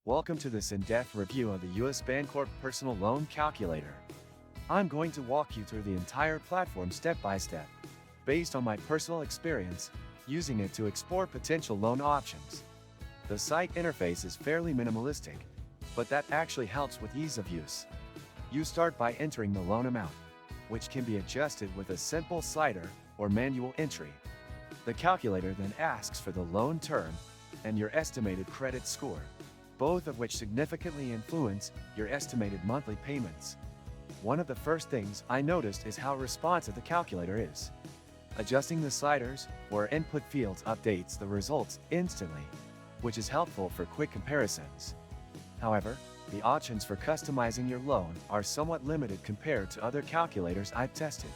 Welcome to this in-depth review of the U.S. Bancorp Personal Loan Calculator. I'm going to walk you through the entire platform step by step, based on my personal experience using it to explore potential loan options. The site interface is fairly minimalistic, but that actually helps with ease of use. You start by entering the loan amount, which can be adjusted with a simple slider or manual entry. The calculator then asks for the loan term and your estimated credit score, both of which significantly influence your estimated monthly payments. One of the first things I noticed is how responsive the calculator is. Adjusting the sliders or input fields updates the results instantly, which is helpful for quick comparisons. However, the options for customizing your loan are somewhat limited compared to other calculators I've tested.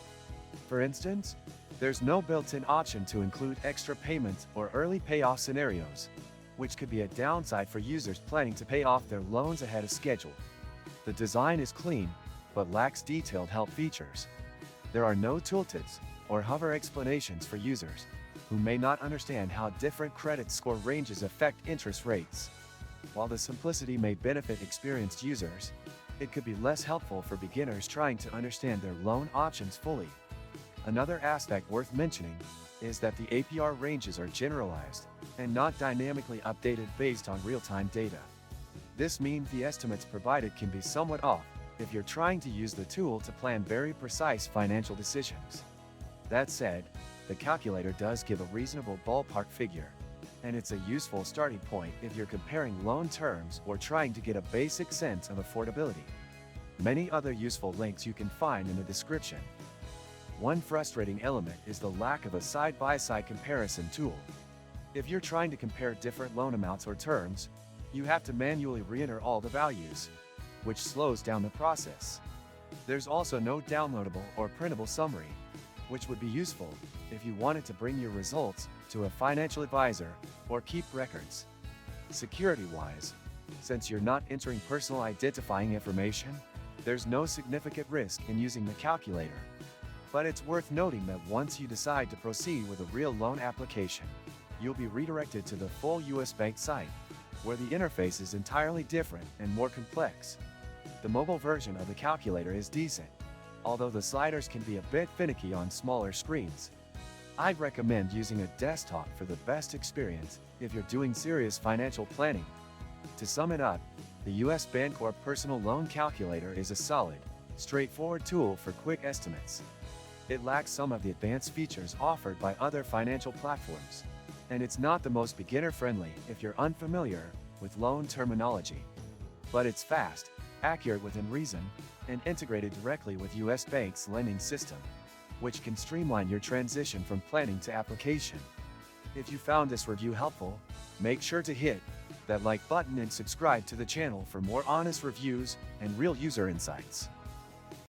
For instance, there's no built-in option to include extra payments or early payoff scenarios, which could be a downside for users planning to pay off their loans ahead of schedule. The design is clean, but lacks detailed help features. There are no tooltips or hover explanations for users who may not understand how different credit score ranges affect interest rates. While the simplicity may benefit experienced users, it could be less helpful for beginners trying to understand their loan options fully. Another aspect worth mentioning is that the APR ranges are generalized and not dynamically updated based on real-time data. This means the estimates provided can be somewhat off if you're trying to use the tool to plan very precise financial decisions. That said, the calculator does give a reasonable ballpark figure, and it's a useful starting point if you're comparing loan terms or trying to get a basic sense of affordability. Many other useful links you can find in the description. One frustrating element is the lack of a side-by-side comparison tool. If you're trying to compare different loan amounts or terms, you have to manually re-enter all the values, which slows down the process. There's also no downloadable or printable summary, which would be useful if you wanted to bring your results to a financial advisor or keep records. Security-wise, since you're not entering personal identifying information, there's no significant risk in using the calculator. But it's worth noting that once you decide to proceed with a real loan application, you'll be redirected to the full U.S. Bank site, where the interface is entirely different and more complex. The mobile version of the calculator is decent, although the sliders can be a bit finicky on smaller screens. I'd recommend using a desktop for the best experience if you're doing serious financial planning. To sum it up, the U.S. Bancorp Personal Loan Calculator is a solid, straightforward tool for quick estimates. It lacks some of the advanced features offered by other financial platforms, and it's not the most beginner-friendly if you're unfamiliar with loan terminology. But it's fast, accurate within reason, and integrated directly with U.S. Bank's lending system, which can streamline your transition from planning to application. If you found this review helpful, make sure to hit that like button and subscribe to the channel for more honest reviews and real user insights.